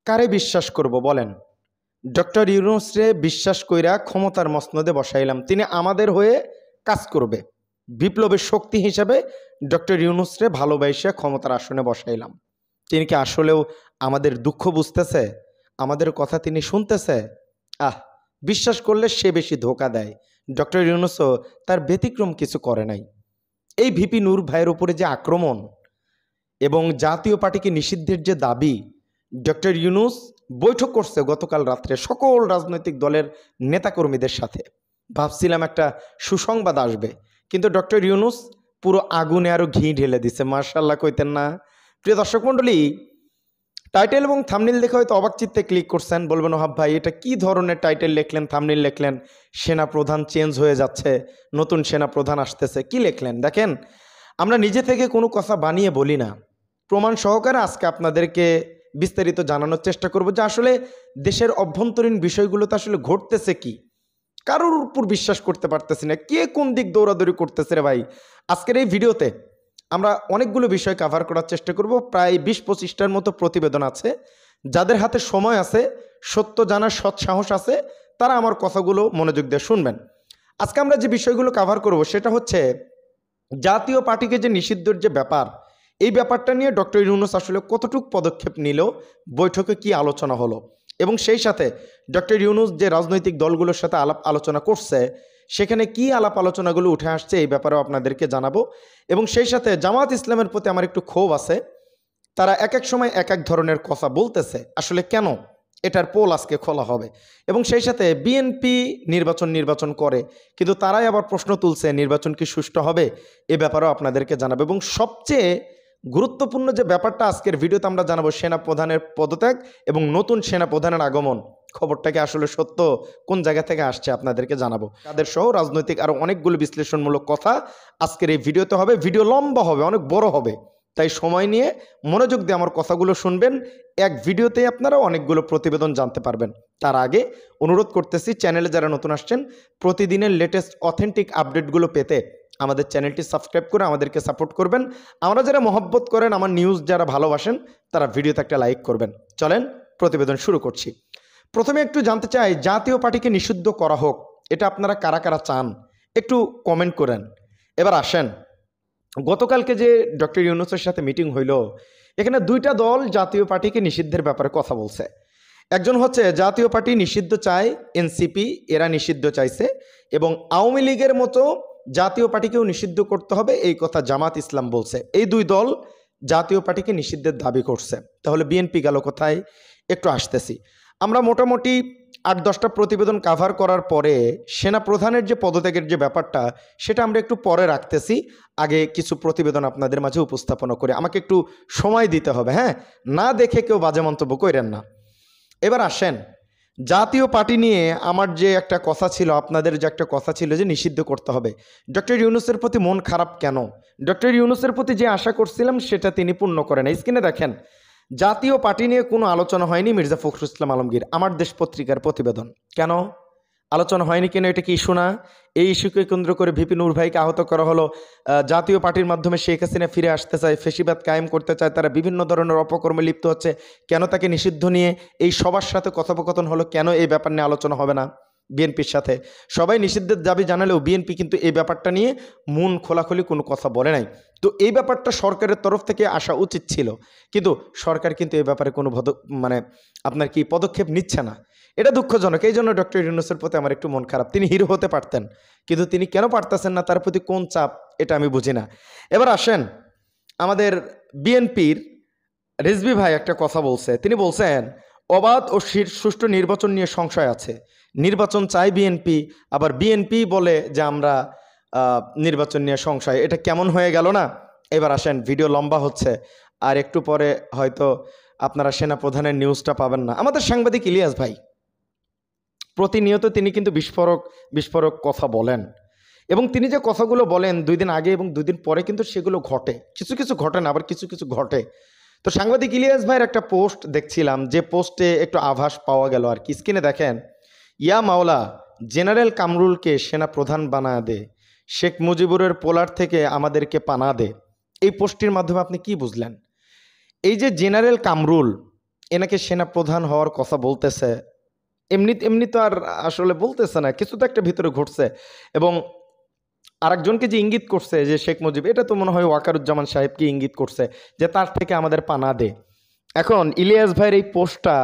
কারে বিশ্বাস করব বলেন? ডক্টর ইউনূসরে বিশ্বাস কইরা ক্ষমতার মসনদে বসাইলাম, তিনি আমাদের হয়ে কাজ করবে। বিপ্লবের শক্তি হিসেবে ডক্টর ইউনূসরে ভালোবাসা ক্ষমতার আসনে বসাইলাম। তিনি কি আসলেও আমাদের দুঃখ বুঝতেছে? আমাদের কথা তিনি শুনতেছে? বিশ্বাস করলে সে বেশি ধোঁকা দেয়। ডক্টর ইউনূসও তার ব্যতিক্রম কিছু করে নাই। এই ভিপি নূর ভাইয়ের উপরে যে আক্রমণ এবং জাতীয় পার্টিকে নিষিদ্ধের যে দাবি, ডক্টর ইউনূস বৈঠক করছে গতকাল রাত্রে সকল রাজনৈতিক দলের নেতাকর্মীদের সাথে। ভাবছিলাম একটা সুসংবাদ আসবে, কিন্তু ডক্টর ইউনূস পুরো আগুনে আরও ঘি ঢেলে দিছে। মার্শাল্লাহ কইতেন না? প্রিয় দর্শক মণ্ডলী, টাইটেল এবং থাম্বনেল দেখে হয়তো অবাক চিত্তে ক্লিক করছেন, বলবেন ওহাব ভাই এটা কি ধরনের টাইটেল লিখলেন, থাম্বনেল লিখলেন, সেনা প্রধান চেঞ্জ হয়ে যাচ্ছে, নতুন সেনা প্রধান আসতেছে, কি লিখলেন? দেখেন, আমরা নিজে থেকে কোনো কথা বানিয়ে বলি না, প্রমাণ সহকারে আজকে আপনাদেরকে বিস্তারিত জানানোর চেষ্টা করব যে আসলে দেশের অভ্যন্তরীণ বিষয়গুলোতে আসলে ঘটতেছে কি। কারোর উপর বিশ্বাস করতে পারতেছি না, কে কোন দিক দৌড়াদৌড়ি করতেছে রে ভাই। আজকের এই ভিডিওতে আমরা অনেকগুলো বিষয় কভার করার চেষ্টা করব। প্রায় 20-25টার মতো প্রতিবেদন আছে। যাদের হাতে সময় আছে, সত্য জানার সৎসাহস আছে, তারা আমার কথাগুলো মনোযোগ দিয়ে শুনবেন। আজকে আমরা যে বিষয়গুলো কভার করব সেটা হচ্ছে জাতীয় পার্টিকে যে নিষিদ্ধের যে ব্যাপার, এই ব্যাপারটা নিয়ে ডক্টর ইউনূস আসলে কতটুকু পদক্ষেপ নিল, বৈঠকে কি আলোচনা হলো, এবং সেই সাথে ডক্টর ইউনূস যে রাজনৈতিক দলগুলোর সাথে আলাপ আলোচনা করছে সেখানে কি আলাপ আলোচনাগুলো উঠে আসছে এই ব্যাপারেও আপনাদেরকে জানাবো। এবং সেই সাথে জামাত ইসলামের প্রতি আমার একটু ক্ষোভ আছে, তারা এক এক সময় এক এক ধরনের কথা বলতেছে, আসলে কেন, এটার পোল আজকে খোলা হবে। এবং সেই সাথে বিএনপি নির্বাচন করে, কিন্তু তারাই আবার প্রশ্ন তুলছে নির্বাচন কি সুষ্ঠু হবে, এ ব্যাপারেও আপনাদেরকে জানাবো। এবং সবচেয়ে গুরুত্বপূর্ণ যে ব্যাপারটা আজকের ভিডিওতে আমরা জানাবো, সেনা প্রধানের পদত্যাগ এবং নতুন সেনা প্রধানের আগমন, খবরটাকে আসলে সত্য কোন জায়গা থেকে আসছে আপনাদেরকে জানাবো। তাদের সহ রাজনৈতিক আরও অনেকগুলো বিশ্লেষণমূলক কথা আজকের এই ভিডিওতে হবে। ভিডিও লম্বা হবে, অনেক বড় হবে, তাই সময় নিয়ে মনোযোগ দিয়ে আমার কথাগুলো শুনবেন। এক ভিডিওতে আপনারা অনেকগুলো প্রতিবেদন জানতে পারবেন। তার আগে অনুরোধ করতেছি, চ্যানেলে যারা নতুন আসছেন, প্রতিদিনের লেটেস্ট অথেন্টিক আপডেটগুলো পেতে আমাদের চ্যানেলটি সাবস্ক্রাইব করে আমাদেরকে সাপোর্ট করবেন। আমরা যারা মহব্বত করেন, আমার নিউজ যারা ভালোবাসেন, তারা ভিডিওতে একটা লাইক করবেন। চলেন প্রতিবেদন শুরু করছি। প্রথমে একটু জানতে চাই, জাতীয় পার্টিকে নিষিদ্ধ করা হোক, এটা আপনারা কারা কারা চান একটু কমেন্ট করেন। এবার আসেন, গতকালকে যে ডক্টর ইউনূসের সাথে মিটিং হইল, এখানে দুইটা দল জাতীয় পার্টিকে নিষিদ্ধের ব্যাপারে কথা বলছে। একজন হচ্ছে জাতীয় পার্টি নিষিদ্ধ চায়, এনসিপি এরা নিষিদ্ধ চাইছে, এবং আওয়ামী লীগের মতো জাতীয় পার্টিকেও নিষিদ্ধ করতে হবে এই কথা জামাত ইসলাম বলছে। এই দুই দল জাতীয় পার্টিকে নিষিদ্ধের দাবি করছে। তাহলে বিএনপি গেল কোথায়? একটু আসতেছি। আমরা মোটামুটি 8-10টা প্রতিবেদন কাভার করার পরে সেনা প্রধানের যে পদত্যাগের যে ব্যাপারটা, সেটা আমরা একটু পরে রাখতেছি। আগে কিছু প্রতিবেদন আপনাদের মাঝে উপস্থাপনা করে আমাকে একটু সময় দিতে হবে, হ্যাঁ, না দেখে কেউ বাজে মন্তব্য করেন না। এবার আসেন, জাতীয় পার্টি নিয়ে আমার যে একটা কথা ছিল, আপনাদের যে একটা কথা ছিল যে নিষিদ্ধ করতে হবে, ডক্টর ইউনূসের প্রতি মন খারাপ কেন? ডক্টর ইউনূসের প্রতি যে আশা করছিলাম সেটা তিনি পূর্ণ করেন। স্ক্রিনে দেখেন, জাতীয় পার্টি নিয়ে কোনো আলোচনা হয়নি। মির্জা ফখরুল ইসলাম আলমগীর, আমার দেশ পত্রিকার প্রতিবেদন। কেন আলোচনা হয়নি? কেন? এটা কি ইস্যু না? এই ইস্যুকে কেন্দ্র করে ভিপি নূর ভাইকে আহত করা হলো। জাতীয় পার্টির মাধ্যমে শেখ হাসিনা ফিরে আসতে চায়, ফেসিবাদ কায়েম করতে চায়, তারা বিভিন্ন ধরনের অপকর্মে লিপ্ত হচ্ছে, কেন তাকে নিষিদ্ধ নিয়ে এই সবার সাথে কথোপকথন হলো? কেন এই ব্যাপার নিয়ে আলোচনা হবে না বিএনপির সাথে? সবাই নিষিদ্ধের দাবি জানালেও বিএনপি কিন্তু এই ব্যাপারটা নিয়ে মন খোলাখুলি কোনো কথা বলে নাই। তো এই ব্যাপারটা সরকারের তরফ থেকে আসা উচিত ছিল, কিন্তু সরকার কিন্তু এই ব্যাপারে কোনো আপনার কি পদক্ষেপ নিচ্ছে না। এটা দুঃখজনক। এই জন্য ডক্টর ইউনূসের প্রতি আমার একটু মন খারাপ। তিনি হিরো হতে পারতেন, কিন্তু তিনি কেন পারতেছেন না, তার প্রতি কোন চাপ, এটা আমি বুঝি না। এবার আসেন, আমাদের বিএনপির রিজভী ভাই একটা কথা বলছে। তিনি বলছেন অবাধ ও সুষ্ঠু নির্বাচন নিয়ে সংশয় আছে। নির্বাচন চাই বিএনপি, আবার বিএনপি বলে যে আমরা নির্বাচন নিয়ে সংশয়। এটা কেমন হয়ে গেল না? এবার আসেন, ভিডিও লম্বা হচ্ছে, আর একটু পরে হয়তো আপনারা সেনা প্রধানের নিউজটা পাবেন না। আমাদের সাংবাদিক ইলিয়াস ভাই প্রতিনিয়ত তিনি কিন্তু বিস্ফোরক কথা বলেন, এবং তিনি যে কথাগুলো বলেন 2 দিন আগে এবং 2 দিন পরে কিন্তু সেগুলো ঘটে। কিছু কিছু ঘটে না, আবার কিছু কিছু ঘটে। তো সাংবাদিক ইলিয়াস ভাইয়ের একটা পোস্ট দেখছিলাম, যে পোস্টে একটু আভাস পাওয়া গেল আর কি। স্ক্রিনে দেখেন, ইয়া মাওলা, জেনারেল কামরুলকে সেনা প্রধান বানা দে, শেখ মুজিবুরের পোলার থেকে আমাদেরকে পানা দে। এই পোস্টটির মাধ্যমে আপনি কি বুঝলেন? এই যে জেনারেল কামরুল, এনাকে সেনা প্রধান হওয়ার কথা বলতেছে, এমনি এমনি তো আর আসলে বলতেছে না, কিছু তো একটা ভিতরে ঘটছে। এবং আরেকজনকে যে ইঙ্গিত করছে যে শেখ মুজিব, এটা তো মনে হয় ওয়াকারুজ্জামান সাহেবকে ইঙ্গিত করছে যে তার থেকে আমাদের পানা দে। এখন ইলিয়াস ভাইয়ের এই পোস্টটা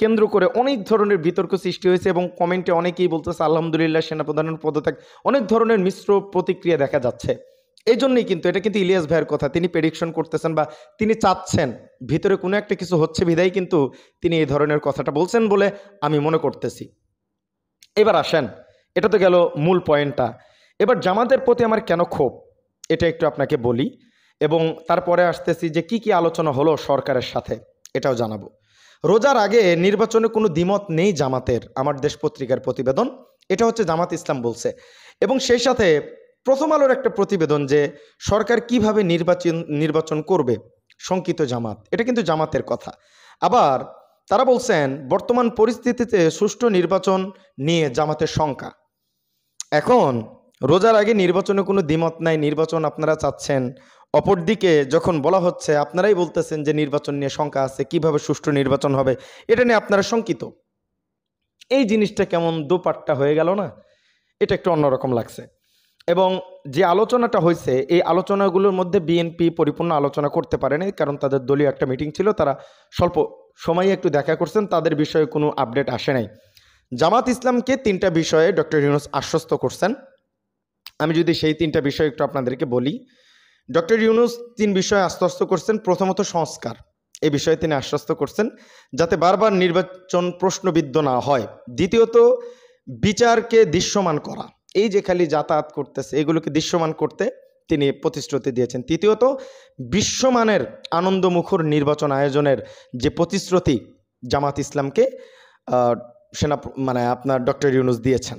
কেন্দ্র করে অনেক ধরনের বিতর্ক সৃষ্টি হয়েছে এবং কমেন্টে অনেকেই বলতেছে আলহামদুলিল্লাহ সেনাপ্রধানের পদত্যাগ, অনেক ধরনের মিশ্র প্রতিক্রিয়া দেখা যাচ্ছে। এই জন্যই কিন্তু এটা কিন্তু ইলিয়াস ভাইয়ের কথা, তিনি প্রেডিকশন করতেছেন বা তিনি চাচ্ছেন ভিতরে কোনো একটা কিছু হচ্ছে বিধায় কিন্তু তিনি এই ধরনের কথাটা বলছেন বলে আমি মনে করতেছি। এবার আসেন, এটা তো গেল মূল পয়েন্টটা। এবার জামাতের প্রতি আমার কেন ক্ষোভ এটা একটু আপনাকে বলি, এবং তারপরে আসতেছি যে কি কি আলোচনা হলো সরকারের সাথে এটাও জানাবো। রোজার আগে নির্বাচনে কোনো দ্বিমত নেই জামাতের, আমার দেশ পত্রিকার প্রতিবেদন, এটা হচ্ছে জামাত ইসলাম বলছে। এবং সেই সাথে প্রথম আলোর একটা প্রতিবেদন যে সরকার কিভাবে নির্বাচন করবে শঙ্কিত জামাত, এটা কিন্তু জামাতের কথা। আবার তারা বলছেন বর্তমান পরিস্থিতিতে সুষ্ঠু নির্বাচন নিয়ে জামাতের শঙ্কা। এখন রোজার আগে নির্বাচনে কোনো দ্বিমত নাই, নির্বাচন আপনারা চাচ্ছেন, অপরদিকে যখন বলা হচ্ছে আপনারাই বলতেছেন যে নির্বাচন নিয়ে শঙ্কা আছে, কিভাবে সুষ্ঠু নির্বাচন হবে এটা নিয়ে আপনারা শঙ্কিত। এই জিনিসটা কেমন দুপাট্টা হয়ে গেল না? এটা একটু অন্যরকম লাগছে। এবং যে আলোচনাটা হয়েছে এই আলোচনাগুলোর মধ্যে বিএনপি পরিপূর্ণ আলোচনা করতে পারেনি, কারণ তাদের দলীয় একটা মিটিং ছিল, তারা স্বল্প সময়ে একটু দেখা করছেন, তাদের বিষয়ে কোনো আপডেট আসে নাই। জামাত ইসলামকে তিনটা বিষয়ে ডক্টর ইউনূস আশ্বস্ত করছেন। আমি যদি সেই তিনটা বিষয় একটু আপনাদেরকে বলি, ডক্টর ইউনূস তিন বিষয়ে আশ্বস্ত করছেন। প্রথমত সংস্কার, এই বিষয়ে তিনি আশ্বস্ত করছেন যাতে বারবার নির্বাচন প্রশ্নবিদ্ধ না হয়। দ্বিতীয়ত বিচারকে দৃশ্যমান করা, এই যে খালি যাতায়াত করতেছে এগুলোকে দৃশ্যমান করতে তিনি প্রতিশ্রুতি দিয়েছেন। তৃতীয়ত বিশ্বমানের আনন্দমুখর নির্বাচন আয়োজনের যে প্রতিশ্রুতি জামাত ইসলামকে আপনার ডক্টর ইউনূস দিয়েছেন।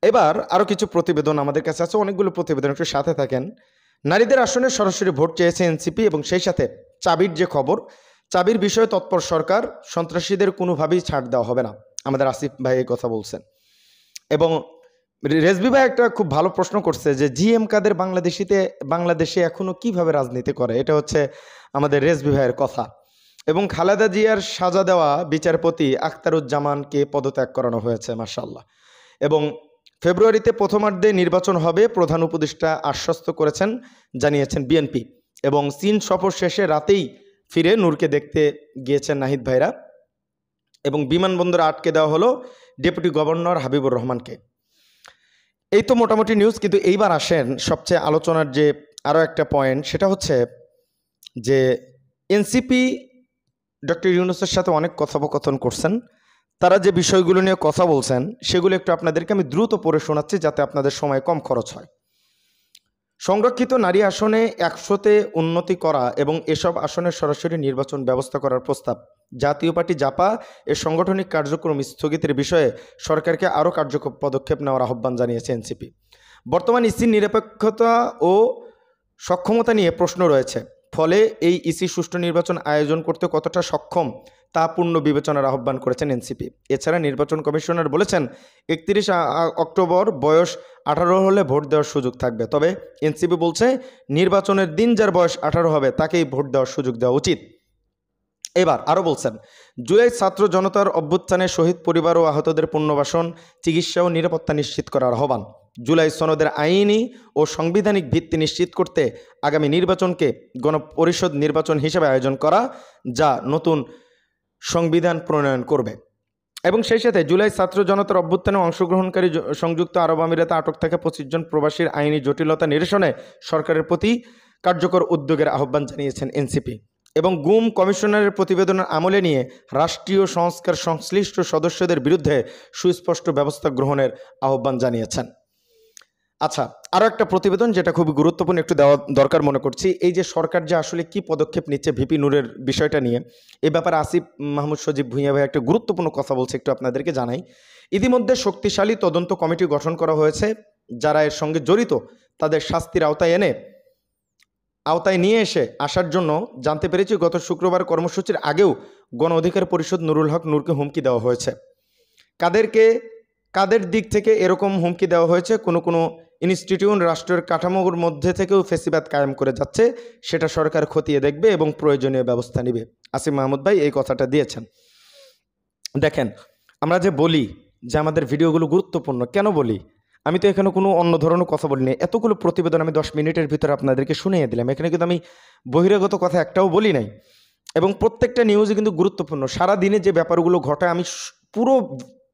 এবার আরও কিছু প্রতিবেদন আমাদের কাছে আছে, অনেকগুলো প্রতিবেদন, একটু সাথে থাকেন। নারীদের আসনে সরাসরি ভোট চেয়েছে এনসিপি, এবং সেই সাথে চাবির যে খবর, চাবির বিষয়ে তৎপর সরকার, সন্ত্রাসীদের কোনোভাবেই ছাড় দেওয়া হবে না, আমাদের আসিফ ভাই এই কথা বলছেন। এবং রেজবি ভাই একটা খুব ভালো প্রশ্ন করছে যে জিএম কাদের বাংলাদেশে এখনো কিভাবে রাজনীতি করে, এটা হচ্ছে আমাদের রেজবি ভাইয়ের কথা। এবং খালেদা জিয়ার সাজা দেওয়া বিচারপতি আখতারুজ্জামানকে পদত্যাগ করানো হয়েছে, মাশাআল্লাহ। এবং ফেব্রুয়ারিতে প্রথমার্ধে নির্বাচন হবে, প্রধান উপদেষ্টা আশ্বস্ত করেছেন, জানিয়েছেন বিএনপি। এবং চীন সফর শেষে রাতেই ফিরে নূরকে দেখতে গিয়েছেন নাহিদ ভাইরা। এবং বিমানবন্দরে আটকে দেওয়া হলো ডেপুটি গভর্নর হাবিবুর রহমানকে। এই তো মোটামুটি নিউজ। কিন্তু এইবার আসেন সবচেয়ে আলোচনার যে আরও একটা পয়েন্ট, সেটা হচ্ছে যে এনসিপি ডক্টর ইউনূসের সাথে অনেক কথোপকথন করছেন, তারা যে বিষয়গুলো নিয়ে কথা বলছেন সেগুলো একটু আপনাদেরকে আমি দ্রুত পড়ে শোনাচ্ছি যাতে আপনাদের সময় কম খরচ হয়। সংরক্ষিত নারী আসনে 100তে উন্নতি করা এবং এসব আসনে সরাসরি নির্বাচন ব্যবস্থা করার প্রস্তাব। জাতীয় পার্টি জাপা এর সাংগঠনিক কার্যক্রম স্থগিতের বিষয়ে সরকারকে আরও কার্যকর পদক্ষেপ নেওয়ার আহ্বান জানিয়েছে এনসিপি। বর্তমান ইসির নিরপেক্ষতা ও সক্ষমতা নিয়ে প্রশ্ন রয়েছে, ফলে এই ইসি সুষ্ঠু নির্বাচন আয়োজন করতে কতটা সক্ষম তা পূর্ণ বিবেচনার আহ্বান করেছেন এনসিপি। এছাড়া নির্বাচন কমিশনার বলেছেন 31 অক্টোবর বয়স 18 হলে ভোট দেওয়ার সুযোগ থাকবে। তবে এনসিপি বলছে নির্বাচনের দিন যার বয়স 18 হবে তাকেই ভোট দেওয়ার সুযোগ দেওয়া উচিত। এবার আরও বলছেন, জুলাই ছাত্র জনতার অভ্যুত্থানে শহীদ পরিবার ও আহতদের পুনর্বাসন, চিকিৎসা ও নিরাপত্তা নিশ্চিত করার আহ্বান। জুলাই সনদের আইনি ও সাংবিধানিক ভিত্তি নিশ্চিত করতে আগামী নির্বাচনকে গণপরিষদ নির্বাচন হিসেবে আয়োজন করা, যা নতুন সংবিধান প্রণয়ন করবে। এবং সেই সাথে জুলাই ছাত্র জনতার অভ্যুত্থানে অংশগ্রহণকারী সংযুক্ত আরব আমিরাতে আটক থাকা 25 জন প্রবাসীর আইনি জটিলতা নিরসনে সরকারের প্রতি কার্যকর উদ্যোগের আহ্বান জানিয়েছেন এনসিপি। এবং গুম কমিশনারের প্রতিবেদনের আমলে নিয়ে রাষ্ট্রীয় সংস্কার সংশ্লিষ্ট সদস্যদের বিরুদ্ধে সুস্পষ্ট ব্যবস্থা গ্রহণের আহ্বান জানিয়েছেন। আচ্ছা, আরও একটা প্রতিবেদন যেটা খুবই গুরুত্বপূর্ণ, একটু দেওয়া দরকার মনে করছি। এই যে সরকার যে আসলে কি পদক্ষেপ নিচ্ছে ভিপি নূরের বিষয়টা নিয়ে, এই ব্যাপারে আসিফ মাহমুদ সজীব ভুঁইয়া ভাই একটা গুরুত্বপূর্ণ কথা বলছে, একটু আপনাদেরকে জানাই। ইতিমধ্যে শক্তিশালী তদন্ত কমিটি গঠন করা হয়েছে, যারা এর সঙ্গে জড়িত তাদের শাস্তির আওতায় নিয়ে আসার জন্য জানতে পেরেছি গত শুক্রবার কর্মসূচির আগেও গণ অধিকার পরিষদ নুরুল হক নূরকে হুমকি দেওয়া হয়েছে। কাদেরকে কাদের দিক থেকে এরকম হুমকি দেওয়া হয়েছে? কোনো ইনস্টিটিউট রাষ্ট্রের কাঠামোর মধ্যে থেকেও ফেসিবাদ কায়েম করে যাচ্ছে, সেটা সরকার খতিয়ে দেখবে এবং প্রয়োজনীয় ব্যবস্থা নেবে। আসিফ মাহমুদ ভাই এই কথাটা দিয়েছেন। দেখেন, আমরা যে বলি যে আমাদের ভিডিওগুলো গুরুত্বপূর্ণ, কেন বলি? আমি তো এখানে কোনো অন্য ধরনের কথা বলিনি। এতগুলো প্রতিবেদন আমি 10 মিনিটের ভিতরে আপনাদেরকে শুনিয়ে দিলাম। এখানে কিন্তু আমি বহিরাগত কথা একটাও বলি নাই। এবং প্রত্যেকটা নিউজই কিন্তু গুরুত্বপূর্ণ। সারা দিনে যে ব্যাপারগুলো ঘটায় আমি পুরো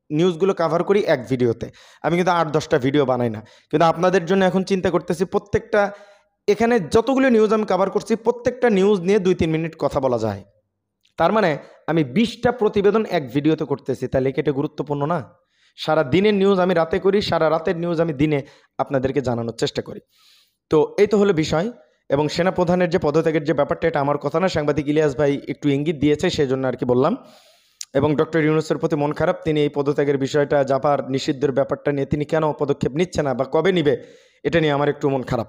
নিউজগুলো কাভার করি এক ভিডিওতে। আমি কিন্তু 8-10টা ভিডিও বানাই না। কিন্তু আপনাদের জন্য এখন চিন্তা করতেছি, প্রত্যেকটা এখানে যতগুলো নিউজ আমি কাভার করছি প্রত্যেকটা নিউজ নিয়ে 2-3 মিনিট কথা বলা যায়। তার মানে আমি 20টা প্রতিবেদন এক ভিডিওতে করতেছি, তাহলে কি এটা গুরুত্বপূর্ণ না? সারা দিনের নিউজ আমি রাতে করি, সারা রাতের নিউজ আমি দিনে আপনাদেরকে জানানোর চেষ্টা করি। তো এই তো হলো বিষয়। এবং সেনাপ্রধানের যে পদত্যাগের যে ব্যাপারটা, এটা আমার কথা না, সাংবাদিক ইলিয়াস ভাই একটু ইঙ্গিত দিয়েছে, সেই জন্য আর কি বললাম। এবং ডক্টর ইউনূসের প্রতি মন খারাপ, তিনি এই পদত্যাগের বিষয়টা, জাপার নিষিদ্ধের ব্যাপারটা নিয়ে তিনি কেন পদক্ষেপ নিচ্ছে না বা কবে নিবে, এটা নিয়ে আমার একটু মন খারাপ।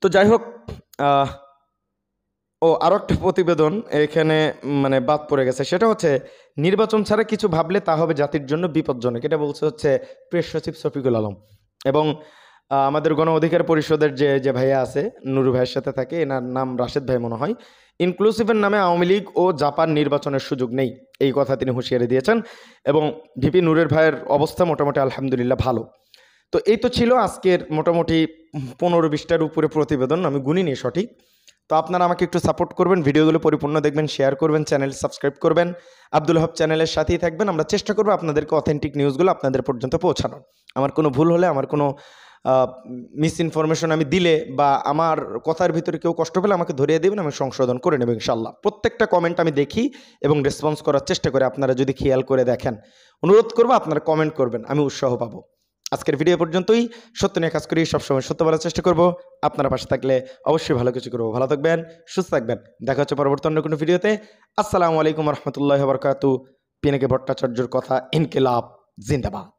তো যাই হোক, আরও একটা প্রতিবেদন এখানে মানে বাদ পড়ে গেছে, সেটা হচ্ছে নির্বাচন ছাড়া কিছু ভাবলে তা হবে জাতির জন্য বিপজ্জনক। এটা বলছে হচ্ছে প্রেস সচিব শফিকুল আলম। এবং আমাদের গণ অধিকার পরিষদের যে ভাইয়া আছে, নুরু ভাইয়ের সাথে থাকে, এনার নাম রাশেদ ভাই মনে হয়, ইনক্লুসিভের নামে আওয়ামী লীগ ও জাপান নির্বাচনের সুযোগ নেই, এই কথা তিনি হুঁশিয়ারি দিয়েছেন। এবং ভিপি নুরের ভাইয়ের অবস্থা মোটামুটি আলহামদুলিল্লাহ ভালো। তো এই তো ছিল আজকের মোটামুটি 15-20টার উপরে প্রতিবেদন, আমি গুনিনি সঠিক। তো আপনারা আমাকে একটু সাপোর্ট করবেন, ভিডিওগুলো পরিপূর্ণ দেখবেন, শেয়ার করবেন, চ্যানেল সাবস্ক্রাইব করবেন, আব্দুল হক চ্যানেলের সাথেই থাকবেন। আমরা চেষ্টা করবো আপনাদেরকে অথেন্টিক নিউজগুলো আপনাদের পর্যন্ত পৌঁছানোর। আমার কোনো ভুল হলে, আমার কোনো মিস ইনফরমেশন আমি দিলে, বা আমার কথার ভিতরে কেউ কষ্ট পেলে আমাকে ধরিয়ে দেবেন, আমি সংশোধন করে নেব ইনশাল্লাহ। প্রত্যেকটা কমেন্ট আমি দেখি এবং রেসপন্স করার চেষ্টা করি। আপনারা যদি খেয়াল করে দেখেন, অনুরোধ করবো আপনারা কমেন্ট করবেন, আমি উৎসাহ পাবো। আজকের ভিডিও পর্যন্তই। সত্য নিয়ে কাজ করি, সবসময় সত্য বলার চেষ্টা করব। আপনারা পাশে থাকলে অবশ্যই ভালো কিছু করবো। ভালো থাকবেন, সুস্থ থাকবেন, দেখা হচ্ছে পরবর্তী অন্য কোনো ভিডিওতে। আসসালামু আলাইকুম রহমতুল্লাহ বরকাতু। পিনাকি ভট্টাচার্যর কথা, ইনকিলাব জিন্দাবাদ।